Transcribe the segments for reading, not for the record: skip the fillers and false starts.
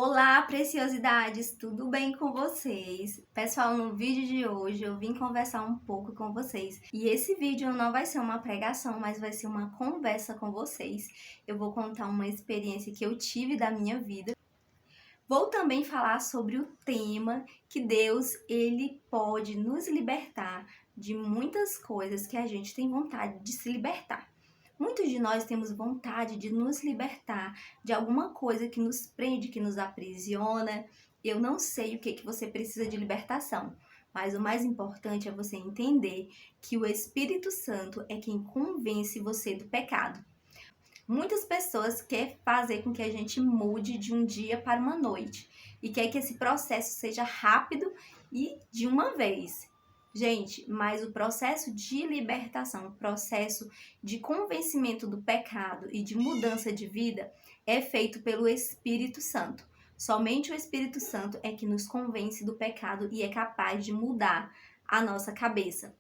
Olá, preciosidades, tudo bem com vocês? Pessoal, no vídeo de hoje eu vim conversar um pouco com vocês. E esse vídeo não vai ser uma pregação, mas vai ser uma conversa com vocês. Eu vou contar uma experiência que eu tive da minha vida. Vou também falar sobre o tema que Deus, ele pode nos libertar de muitas coisas que a gente tem vontade de se libertar. Muitos de nós temos vontade de nos libertar de alguma coisa que nos prende, que nos aprisiona. Eu não sei o que você precisa de libertação, mas o mais importante é você entender que o Espírito Santo é quem convence você do pecado. Muitas pessoas querem fazer com que a gente mude de um dia para uma noite e quer que esse processo seja rápido e de uma vez. Gente, mas o processo de libertação, o processo de convencimento do pecado e de mudança de vida é feito pelo Espírito Santo. Somente o Espírito Santo é que nos convence do pecado e é capaz de mudar a nossa cabeça.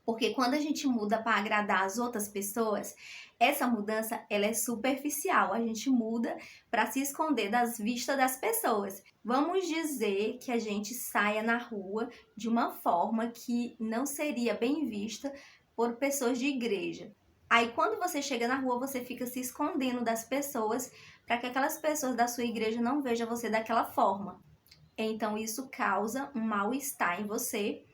Porque quando a gente muda para agradar as outras pessoas, essa mudança ela é superficial. A gente muda para se esconder das vistas das pessoas. Vamos dizer que a gente saia na rua de uma forma que não seria bem vista por pessoas de igreja. Aí quando você chega na rua, você fica se escondendo das pessoas para que aquelas pessoas da sua igreja não vejam você daquela forma. Então isso causa um mal-estar em você.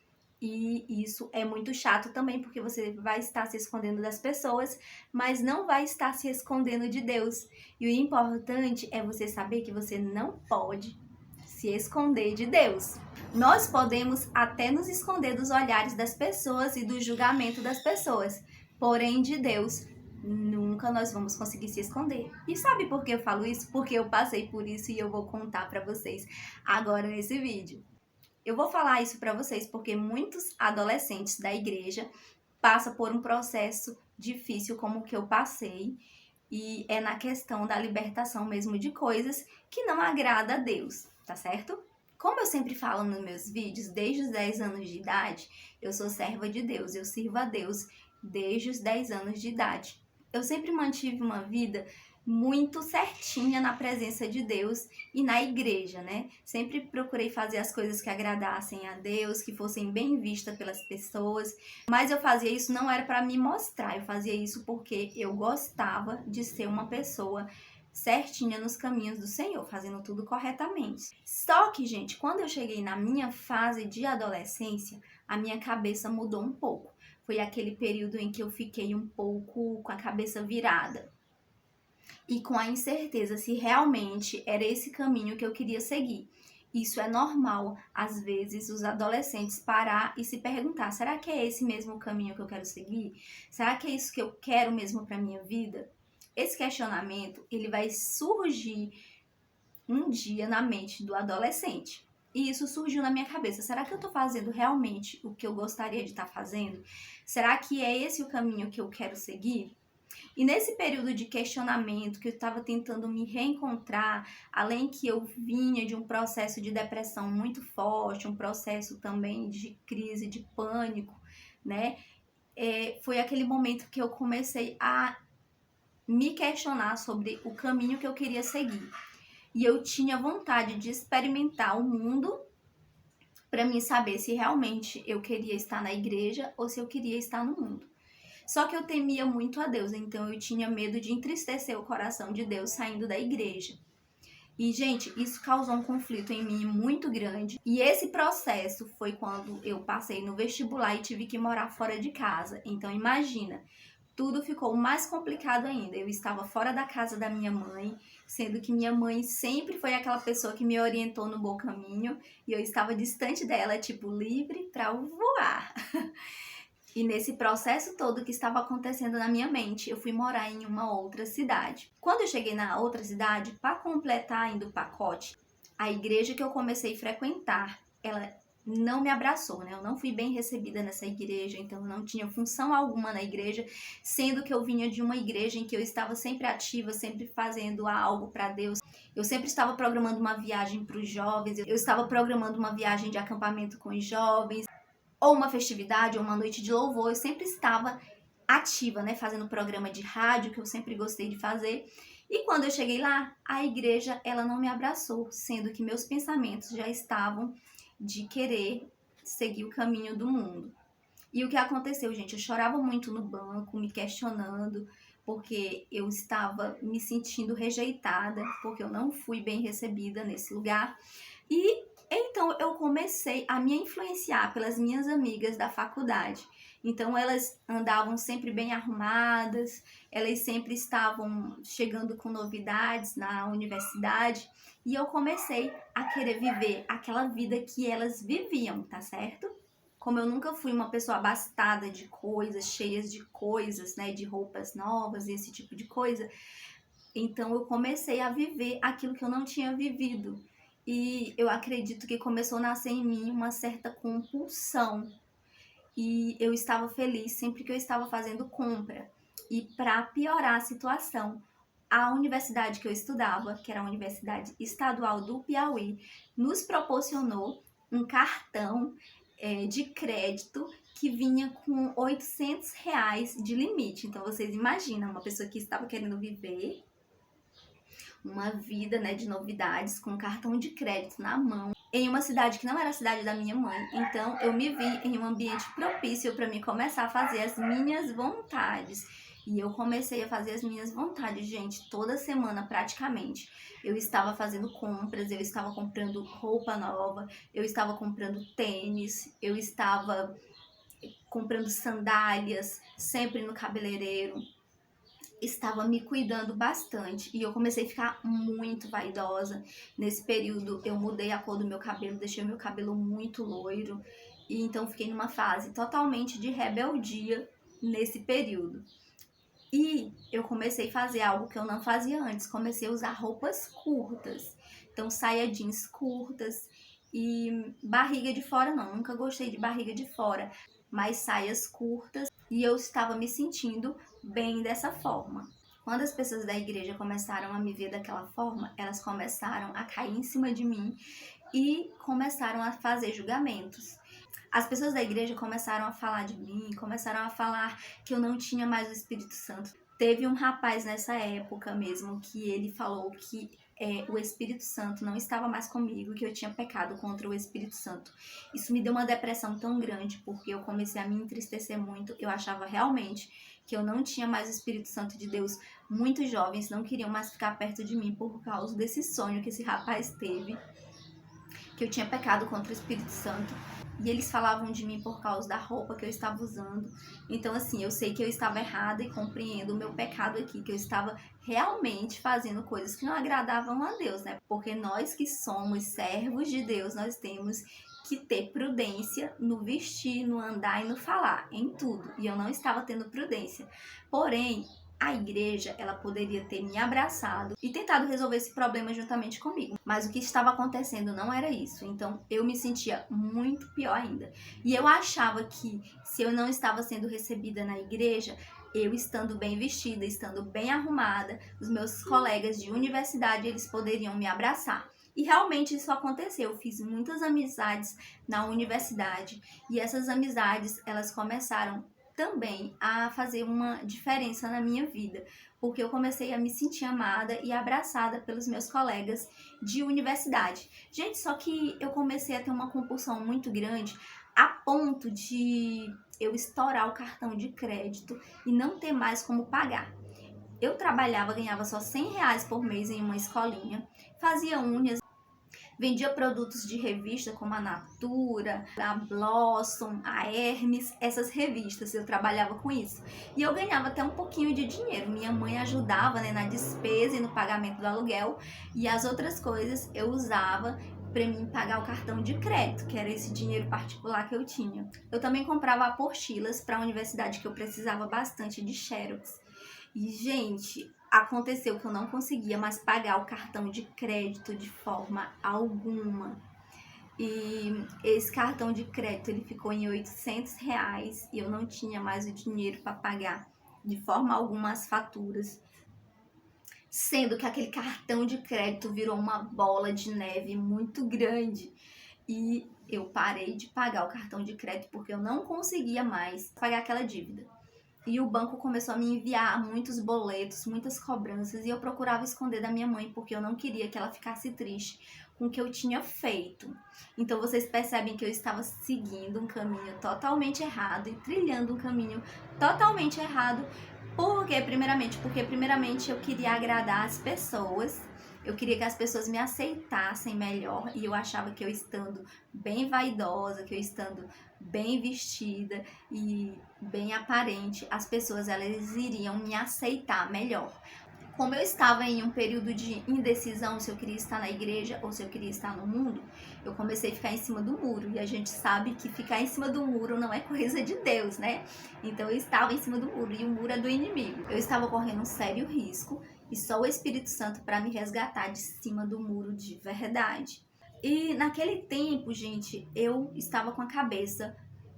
E isso é muito chato também, porque você vai estar se escondendo das pessoas, mas não vai estar se escondendo de Deus. E o importante é você saber que você não pode se esconder de Deus. Nós podemos até nos esconder dos olhares das pessoas e do julgamento das pessoas, porém de Deus nunca nós vamos conseguir se esconder. E sabe por que eu falo isso? Porque eu passei por isso e eu vou contar para vocês agora nesse vídeo. Eu vou falar isso para vocês porque muitos adolescentes da igreja passam por um processo difícil como o que eu passei, e é na questão da libertação mesmo de coisas que não agrada a Deus, tá certo? Como eu sempre falo nos meus vídeos, desde os 10 anos de idade, eu sou serva de Deus, eu sirvo a Deus desde os 10 anos de idade. Eu sempre mantive uma vida muito certinha na presença de Deus e na igreja, né? Sempre procurei fazer as coisas que agradassem a Deus, que fossem bem vistas pelas pessoas. Mas eu fazia isso não era para me mostrar, eu fazia isso porque eu gostava de ser uma pessoa certinha nos caminhos do Senhor, fazendo tudo corretamente. Só que, gente, quando eu cheguei na minha fase de adolescência, a minha cabeça mudou um pouco. Foi aquele período em que eu fiquei um pouco com a cabeça virada e com a incerteza se realmente era esse caminho que eu queria seguir. Isso é normal, às vezes, os adolescentes parar e se perguntar, será que é esse mesmo caminho que eu quero seguir? Será que é isso que eu quero mesmo para minha vida? Esse questionamento, ele vai surgir um dia na mente do adolescente. E isso surgiu na minha cabeça. Será que eu estou fazendo realmente o que eu gostaria de estar fazendo? Será que é esse o caminho que eu quero seguir? E nesse período de questionamento, que eu estava tentando me reencontrar, além que eu vinha de um processo de depressão muito forte, um processo também de crise, de pânico, né? Foi aquele momento que eu comecei a me questionar sobre o caminho que eu queria seguir. E eu tinha vontade de experimentar o mundo para mim saber se realmente eu queria estar na igreja ou se eu queria estar no mundo. Só que eu temia muito a Deus, então eu tinha medo de entristecer o coração de Deus saindo da igreja. E, gente, isso causou um conflito em mim muito grande. E esse processo foi quando eu passei no vestibular e tive que morar fora de casa. Então, imagina, tudo ficou mais complicado ainda. Eu estava fora da casa da minha mãe, sendo que minha mãe sempre foi aquela pessoa que me orientou no bom caminho. E eu estava distante dela, tipo, livre para voar. E nesse processo todo que estava acontecendo na minha mente, eu fui morar em uma outra cidade. Quando eu cheguei na outra cidade, para completar ainda o pacote, a igreja que eu comecei a frequentar, ela não me abraçou, né? Eu não fui bem recebida nessa igreja, então eu não tinha função alguma na igreja, sendo que eu vinha de uma igreja em que eu estava sempre ativa, sempre fazendo algo para Deus. Eu sempre estava programando uma viagem para os jovens, eu estava programando uma viagem de acampamento com os jovens, ou uma festividade, ou uma noite de louvor. Eu sempre estava ativa, né, fazendo programa de rádio, que eu sempre gostei de fazer. E quando eu cheguei lá, a igreja ela não me abraçou, sendo que meus pensamentos já estavam de querer seguir o caminho do mundo. E o que aconteceu, gente? Eu chorava muito no banco, me questionando, porque eu estava me sentindo rejeitada, porque eu não fui bem recebida nesse lugar. E então eu comecei a me influenciar pelas minhas amigas da faculdade. Então elas andavam sempre bem arrumadas, elas sempre estavam chegando com novidades na universidade, e eu comecei a querer viver aquela vida que elas viviam, tá certo? Como eu nunca fui uma pessoa abastada de coisas, cheias de coisas, né, de roupas novas e esse tipo de coisa, então eu comecei a viver aquilo que eu não tinha vivido. E eu acredito que começou a nascer em mim uma certa compulsão. E eu estava feliz sempre que eu estava fazendo compra. E para piorar a situação, a universidade que eu estudava, que era a Universidade Estadual do Piauí, nos proporcionou um cartão de crédito que vinha com R$ 800 de limite. Então vocês imaginam, uma pessoa que estava querendo viver uma vida, né, de novidades, com um cartão de crédito na mão, em uma cidade que não era a cidade da minha mãe. Então eu me vi em um ambiente propício para mim começar a fazer as minhas vontades. E eu comecei a fazer as minhas vontades, gente, toda semana praticamente. Eu estava fazendo compras, eu estava comprando roupa nova, eu estava comprando tênis, eu estava comprando sandálias, sempre no cabeleireiro. Estava me cuidando bastante e eu comecei a ficar muito vaidosa. Nesse período eu mudei a cor do meu cabelo, deixei o meu cabelo muito loiro e então fiquei numa fase totalmente de rebeldia nesse período. E eu comecei a fazer algo que eu não fazia antes, comecei a usar roupas curtas. Então saia jeans curtas e barriga de fora não, nunca gostei de barriga de fora, mas saias curtas, e eu estava me sentindo bem dessa forma. Quando as pessoas da igreja começaram a me ver daquela forma, elas começaram a cair em cima de mim e começaram a fazer julgamentos. As pessoas da igreja começaram a falar de mim, começaram a falar que eu não tinha mais o Espírito Santo. Teve um rapaz nessa época mesmo que ele falou que o Espírito Santo não estava mais comigo, que eu tinha pecado contra o Espírito Santo. Isso me deu uma depressão tão grande, porque eu comecei a me entristecer muito. Eu achava realmente que eu não tinha mais o Espírito Santo de Deus. Muitos jovens não queriam mais ficar perto de mim por causa desse sonho que esse rapaz teve, que eu tinha pecado contra o Espírito Santo. E eles falavam de mim por causa da roupa que eu estava usando. Então, assim, eu sei que eu estava errada e compreendo o meu pecado aqui, que eu estava realmente fazendo coisas que não agradavam a Deus, né? Porque nós que somos servos de Deus, nós temos que ter prudência no vestir, no andar e no falar, em tudo. E eu não estava tendo prudência. Porém, a igreja, ela poderia ter me abraçado e tentado resolver esse problema juntamente comigo. Mas o que estava acontecendo não era isso. Então, eu me sentia muito pior ainda. E eu achava que se eu não estava sendo recebida na igreja, eu estando bem vestida, estando bem arrumada, os meus colegas de universidade, eles poderiam me abraçar. E realmente isso aconteceu. Eu fiz muitas amizades na universidade. E essas amizades, elas começaram também a fazer uma diferença na minha vida, porque eu comecei a me sentir amada e abraçada pelos meus colegas de universidade. Gente, só que eu comecei a ter uma compulsão muito grande a ponto de eu estourar o cartão de crédito e não ter mais como pagar. Eu trabalhava, ganhava só R$ 100 por mês em uma escolinha, fazia unhas, vendia produtos de revista como a Natura, a Blossom, a Hermes, essas revistas, eu trabalhava com isso. E eu ganhava até um pouquinho de dinheiro. Minha mãe ajudava, né, na despesa e no pagamento do aluguel, e as outras coisas eu usava para mim pagar o cartão de crédito, que era esse dinheiro particular que eu tinha. Eu também comprava apostilas para a universidade, que eu precisava bastante de xerox. E, gente, aconteceu que eu não conseguia mais pagar o cartão de crédito de forma alguma. E esse cartão de crédito, ele ficou em R$ 800 e eu não tinha mais o dinheiro para pagar de forma alguma as faturas. Sendo que aquele cartão de crédito virou uma bola de neve muito grande. E eu parei de pagar o cartão de crédito porque eu não conseguia mais pagar aquela dívida. E o banco começou a me enviar muitos boletos, muitas cobranças, e eu procurava esconder da minha mãe porque eu não queria que ela ficasse triste com o que eu tinha feito. Então vocês percebem que eu estava seguindo um caminho totalmente errado e trilhando um caminho totalmente errado. Porque primeiramente eu queria agradar as pessoas. Eu queria que as pessoas me aceitassem melhor, e eu achava que eu estando bem vaidosa, que eu estando bem vestida e bem aparente, as pessoas elas iriam me aceitar melhor. Como eu estava em um período de indecisão se eu queria estar na igreja ou se eu queria estar no mundo, eu comecei a ficar em cima do muro. E a gente sabe que ficar em cima do muro não é coisa de Deus, né? Então eu estava em cima do muro, e o muro é do inimigo. Eu estava correndo um sério risco, e só o Espírito Santo para me resgatar de cima do muro de verdade. E naquele tempo, gente, eu estava com a cabeça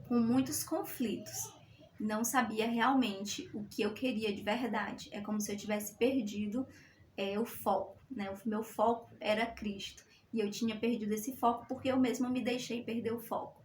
com muitos conflitos. Não sabia realmente o que eu queria de verdade. É como se eu tivesse perdido o foco, né? O meu foco era Cristo. E eu tinha perdido esse foco porque eu mesma me deixei perder o foco.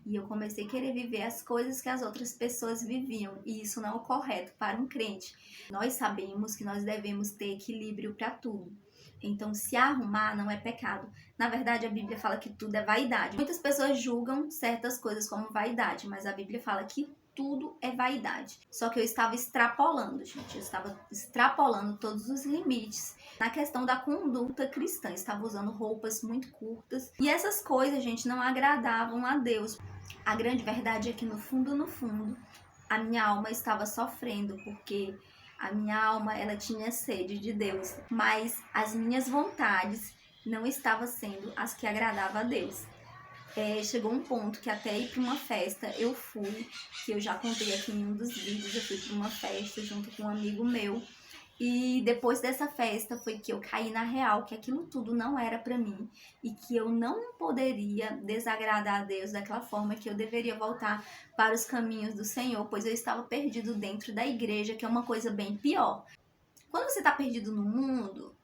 E eu comecei a querer viver as coisas que as outras pessoas viviam. E isso não é o correto para um crente. Nós sabemos que nós devemos ter equilíbrio para tudo. Então, se arrumar não é pecado. Na verdade, a Bíblia fala que tudo é vaidade. Muitas pessoas julgam certas coisas como vaidade, mas a Bíblia fala que tudo é vaidade. Só que eu estava extrapolando, gente. Eu estava extrapolando todos os limites na questão da conduta cristã. Eu estava usando roupas muito curtas. E essas coisas, gente, não agradavam a Deus. A grande verdade é que no fundo, a minha alma estava sofrendo, porque a minha alma, ela tinha sede de Deus, mas as minhas vontades não estavam sendo as que agradavam a Deus. Chegou um ponto que até ir para uma festa eu fui, que eu já contei aqui em um dos vídeos, eu fui para uma festa junto com um amigo meu. E depois dessa festa foi que eu caí na real que aquilo tudo não era para mim e que eu não poderia desagradar a Deus daquela forma, que eu deveria voltar para os caminhos do Senhor, pois eu estava perdido dentro da igreja, que é uma coisa bem pior. Quando você está perdido no mundo,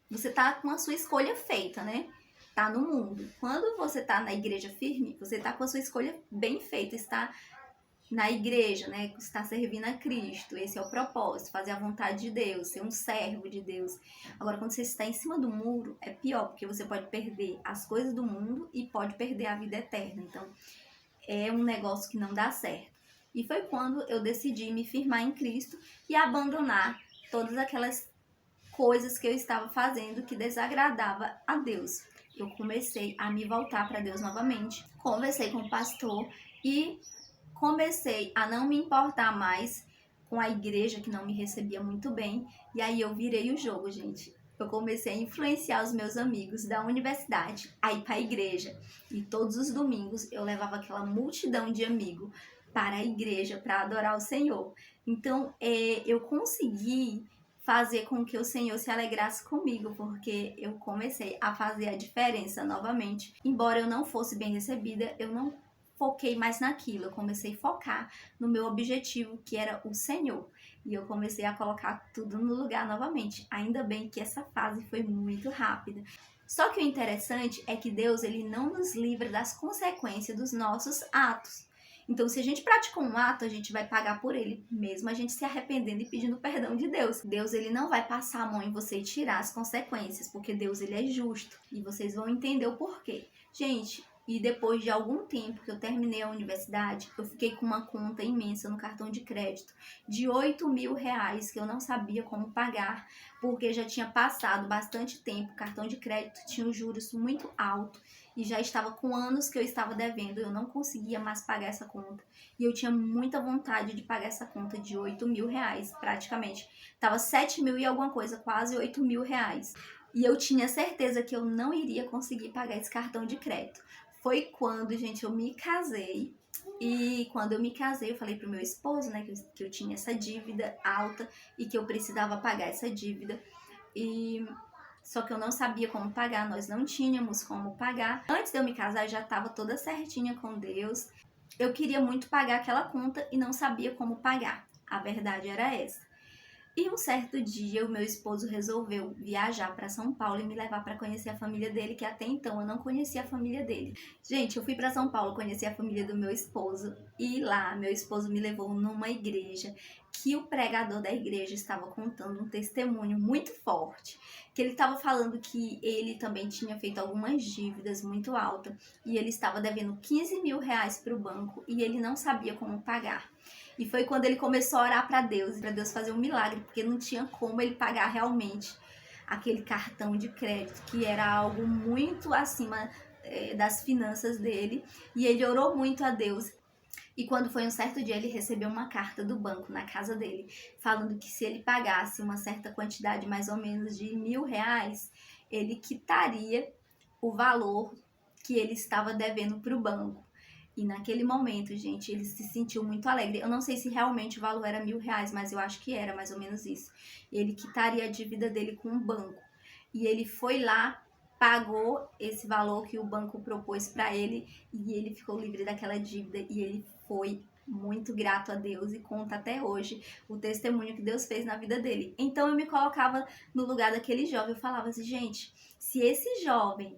você tá com a sua escolha feita, né? Tá no mundo. Quando você tá na igreja firme, você tá com a sua escolha bem feita, está na igreja, né? Está servindo a Cristo. Esse é o propósito, fazer a vontade de Deus, ser um servo de Deus. Agora, quando você está em cima do muro, é pior, porque você pode perder as coisas do mundo e pode perder a vida eterna. Então, é um negócio que não dá certo. E foi quando eu decidi me firmar em Cristo e abandonar todas aquelas coisas que eu estava fazendo que desagradava a Deus. Eu comecei a me voltar para Deus novamente. Conversei com o pastor e comecei a não me importar mais com a igreja que não me recebia muito bem. E aí eu virei o jogo, gente. Eu comecei a influenciar os meus amigos da universidade a ir para a igreja. E todos os domingos eu levava aquela multidão de amigos para a igreja para adorar o Senhor. Então eu consegui fazer com que o Senhor se alegrasse comigo, porque eu comecei a fazer a diferença novamente. Embora eu não fosse bem recebida, eu não foquei mais naquilo, eu comecei a focar no meu objetivo, que era o Senhor. E eu comecei a colocar tudo no lugar novamente. Ainda bem que essa fase foi muito rápida. Só que o interessante é que Deus, ele não nos livra das consequências dos nossos atos. Então, se a gente praticou um ato, a gente vai pagar por ele, mesmo a gente se arrependendo e pedindo perdão de Deus. Deus, ele não vai passar a mão em você e tirar as consequências, porque Deus, ele é justo. E vocês vão entender o porquê. Gente, e depois de algum tempo que eu terminei a universidade, eu fiquei com uma conta imensa no cartão de crédito de R$ 8.000 que eu não sabia como pagar, porque já tinha passado bastante tempo, o cartão de crédito tinha um juros muito alto e já estava com anos que eu estava devendo, eu não conseguia mais pagar essa conta. E eu tinha muita vontade de pagar essa conta de R$ 8.000, praticamente. Tava 7.000 e alguma coisa, quase R$ 8.000. E eu tinha certeza que eu não iria conseguir pagar esse cartão de crédito. Foi quando, gente, eu me casei. E quando eu me casei, eu falei pro meu esposo, né, que eu tinha essa dívida alta e que eu precisava pagar essa dívida. Só que eu não sabia como pagar, nós não tínhamos como pagar. Antes de eu me casar, eu já estava toda certinha com Deus. Eu queria muito pagar aquela conta e não sabia como pagar. A verdade era essa. E um certo dia, o meu esposo resolveu viajar para São Paulo e me levar para conhecer a família dele, que até então eu não conhecia a família dele. Gente, eu fui para São Paulo conhecer a família do meu esposo e lá meu esposo me levou numa igreja que o pregador da igreja estava contando um testemunho muito forte, que ele estava falando que ele também tinha feito algumas dívidas muito altas e ele estava devendo 15 mil reais para o banco e ele não sabia como pagar. E foi quando ele começou a orar para Deus fazer um milagre, porque não tinha como ele pagar realmente aquele cartão de crédito, que era algo muito acima das finanças dele. E ele orou muito a Deus. E quando foi um certo dia, ele recebeu uma carta do banco na casa dele, falando que se ele pagasse uma certa quantidade, mais ou menos de R$ 1.000, ele quitaria o valor que ele estava devendo para o banco. E naquele momento, gente, ele se sentiu muito alegre. Eu não sei se realmente o valor era R$ 1.000, mas eu acho que era mais ou menos isso. Ele quitaria a dívida dele com o banco. E ele foi lá, pagou esse valor que o banco propôs para ele e ele ficou livre daquela dívida. E ele foi muito grato a Deus e conta até hoje o testemunho que Deus fez na vida dele. Então eu me colocava no lugar daquele jovem. Eu falava assim, gente, se esse jovem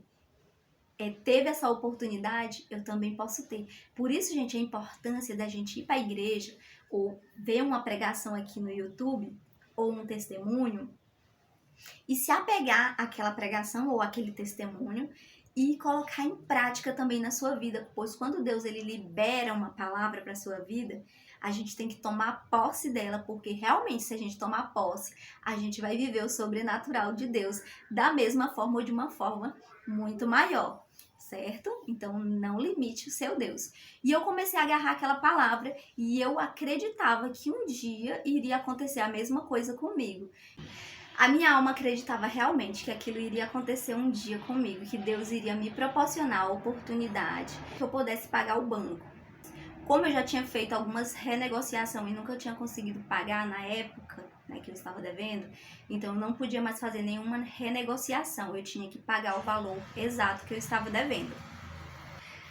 teve essa oportunidade, eu também posso ter. Por isso, gente, a importância da gente ir para a igreja ou ver uma pregação aqui no YouTube ou um testemunho e se apegar àquela pregação ou aquele testemunho e colocar em prática também na sua vida, pois quando Deus ele libera uma palavra para sua vida, a gente tem que tomar posse dela, porque realmente se a gente tomar posse, a gente vai viver o sobrenatural de Deus da mesma forma ou de uma forma muito maior. Certo? Então não limite o seu Deus. E eu comecei a agarrar aquela palavra e eu acreditava que um dia iria acontecer a mesma coisa comigo. A minha alma acreditava realmente que aquilo iria acontecer um dia comigo, que Deus iria me proporcionar a oportunidade que eu pudesse pagar o banco. Como eu já tinha feito algumas renegociações e nunca tinha conseguido pagar na época, né, que eu estava devendo, então eu não podia mais fazer nenhuma renegociação, eu tinha que pagar o valor exato que eu estava devendo.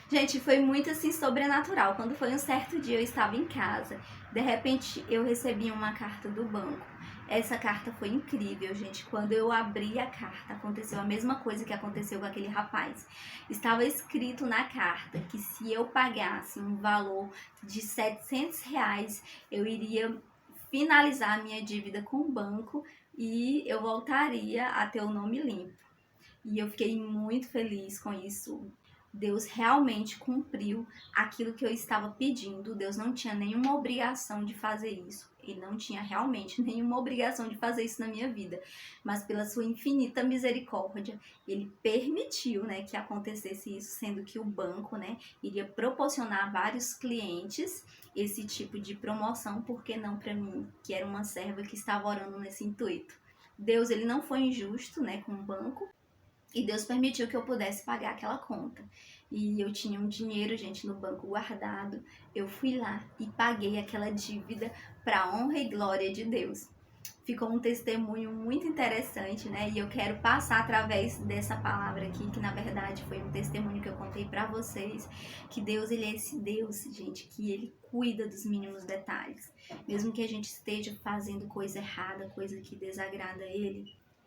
Gente, foi muito assim sobrenatural. Quando foi um certo dia eu estava em casa, de repente eu recebi uma carta do banco. Essa carta foi incrível, gente. Quando eu abri a carta, aconteceu a mesma coisa que aconteceu com aquele rapaz. Estava escrito na carta que se eu pagasse um valor de R$ 700, eu iria finalizar a minha dívida com o banco e eu voltaria a ter o nome limpo. E eu fiquei muito feliz com isso. Deus realmente cumpriu aquilo que eu estava pedindo. Deus não tinha nenhuma obrigação de fazer isso. Ele não tinha realmente nenhuma obrigação de fazer isso na minha vida. Mas pela sua infinita misericórdia, ele permitiu, né, que acontecesse isso, sendo que o banco, né, iria proporcionar a vários clientes esse tipo de promoção, porque não para mim, que era uma serva que estava orando nesse intuito. Deus, ele não foi injusto, né, com o banco. E Deus permitiu que eu pudesse pagar aquela conta. E eu tinha um dinheiro, gente, no banco guardado. Eu fui lá e paguei aquela dívida para a honra e glória de Deus. Ficou um testemunho muito interessante, né? E eu quero passar através dessa palavra aqui, que na verdade foi um testemunho que eu contei para vocês, que Deus, ele é esse Deus, gente, que ele cuida dos mínimos detalhes. Mesmo que a gente esteja fazendo coisa errada, coisa que desagrada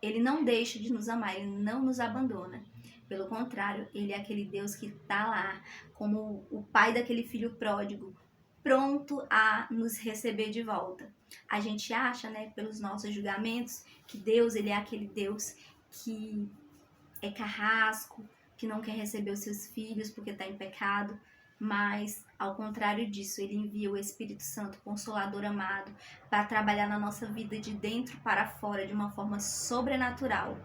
ele não deixa de nos amar, ele não nos abandona. Pelo contrário, ele é aquele Deus que está lá, como o pai daquele filho pródigo, pronto a nos receber de volta. A gente acha, né, pelos nossos julgamentos, que Deus, ele é aquele Deus que é carrasco, que não quer receber os seus filhos porque está em pecado. Mas, ao contrário disso, ele envia o Espírito Santo, Consolador amado, para trabalhar na nossa vida de dentro para fora de uma forma sobrenatural.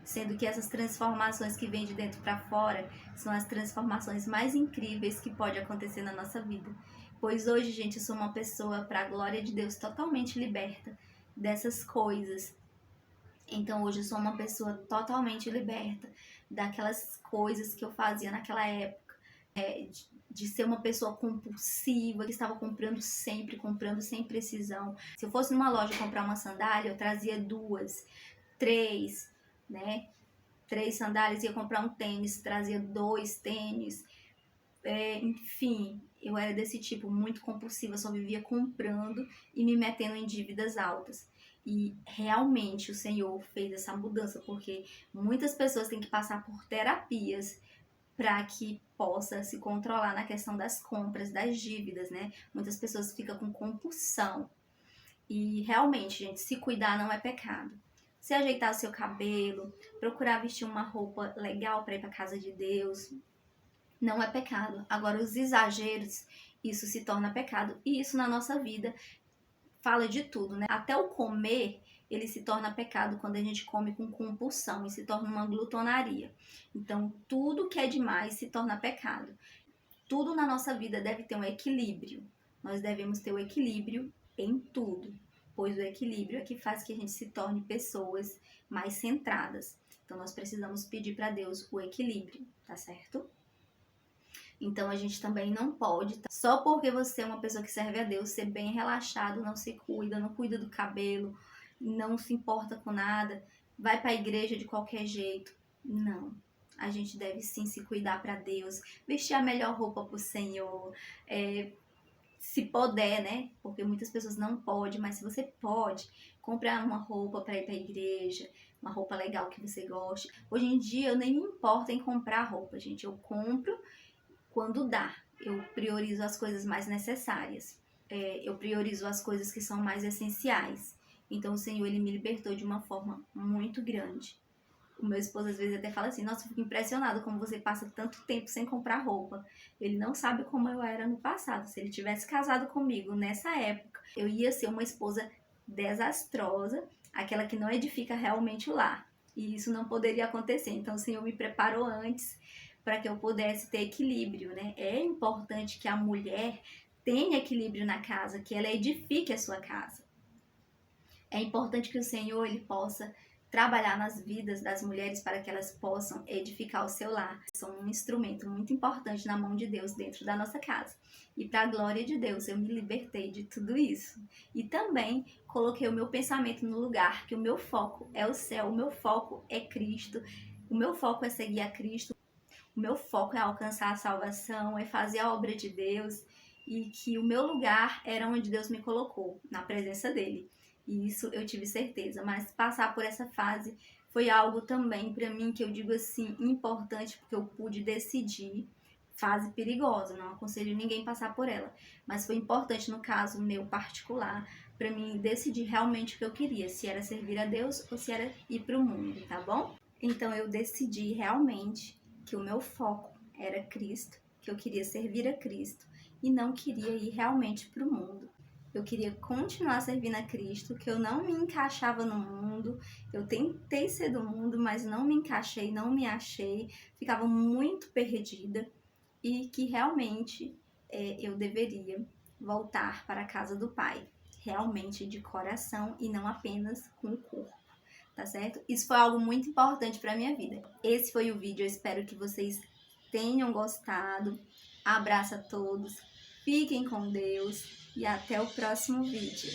Sendo que essas transformações que vêm de dentro para fora são as transformações mais incríveis que pode acontecer na nossa vida. Pois hoje, gente, eu sou uma pessoa, para a glória de Deus, totalmente liberta dessas coisas. Então hoje eu sou uma pessoa totalmente liberta daquelas coisas que eu fazia naquela época. De ser uma pessoa compulsiva, que estava comprando sem precisão. Se eu fosse numa loja comprar uma sandália, eu trazia 2, 3, né? 3 sandálias, ia comprar um tênis, trazia 2 tênis. Enfim, eu era desse tipo, muito compulsiva, só vivia comprando e me metendo em dívidas altas. E realmente o Senhor fez essa mudança, porque muitas pessoas têm que passar por terapias para que possa se controlar na questão das compras, das dívidas, né? Muitas pessoas ficam com compulsão. E realmente, gente, se cuidar não é pecado. Se ajeitar o seu cabelo, procurar vestir uma roupa legal para ir para casa de Deus, não é pecado. Agora, os exageros, isso se torna pecado. E isso na nossa vida fala de tudo, né? Até o comer, ele se torna pecado quando a gente come com compulsão e se torna uma glutonaria. Então, tudo que é demais se torna pecado. Tudo na nossa vida deve ter um equilíbrio. Nós devemos ter o equilíbrio em tudo, pois o equilíbrio é que faz que a gente se torne pessoas mais centradas. Então, nós precisamos pedir para Deus o equilíbrio, tá certo? Então, a gente também não pode, só porque você é uma pessoa que serve a Deus, ser bem relaxado, não se cuida, não cuida do cabelo, não se importa com nada, vai para a igreja de qualquer jeito. Não. A gente deve sim se cuidar para Deus, vestir a melhor roupa para o Senhor, se puder, né? Porque muitas pessoas não podem, mas se você pode, comprar uma roupa para ir para a igreja, uma roupa legal que você goste. Hoje em dia eu nem me importo em comprar roupa, gente. Eu compro quando dá. Eu priorizo as coisas mais necessárias. Eu priorizo as coisas que são mais essenciais. Então o Senhor, ele me libertou de uma forma muito grande. O meu esposo às vezes até fala assim: nossa, eu fico impressionado como você passa tanto tempo sem comprar roupa. Ele não sabe como eu era no passado. Se ele tivesse casado comigo nessa época, eu ia ser uma esposa desastrosa, aquela que não edifica realmente o lar. E isso não poderia acontecer. Então o Senhor me preparou antes para que eu pudesse ter equilíbrio, né? É importante que a mulher tenha equilíbrio na casa, que ela edifique a sua casa. É importante que o Senhor, ele possa trabalhar nas vidas das mulheres para que elas possam edificar o seu lar. São um instrumento muito importante na mão de Deus dentro da nossa casa. E para a glória de Deus, eu me libertei de tudo isso. E também coloquei o meu pensamento no lugar, que o meu foco é o céu, o meu foco é Cristo, o meu foco é seguir a Cristo, o meu foco é alcançar a salvação, é fazer a obra de Deus, e que o meu lugar era onde Deus me colocou, na presença dele. E isso eu tive certeza, mas passar por essa fase foi algo também para mim que eu digo assim, importante, porque eu pude decidir. Fase perigosa, não aconselho ninguém passar por ela, mas foi importante no caso meu particular, para mim decidir realmente o que eu queria, se era servir a Deus ou se era ir para o mundo, tá bom? Então eu decidi realmente que o meu foco era Cristo, que eu queria servir a Cristo e não queria ir realmente para o mundo. Eu queria continuar servindo a Cristo, que eu não me encaixava no mundo. Eu tentei ser do mundo, mas não me encaixei, não me achei. Ficava muito perdida e que realmente eu deveria voltar para a casa do Pai. Realmente de coração e não apenas com o corpo, tá certo? Isso foi algo muito importante para minha vida. Esse foi o vídeo, eu espero que vocês tenham gostado. Abraço a todos, fiquem com Deus e até o próximo vídeo.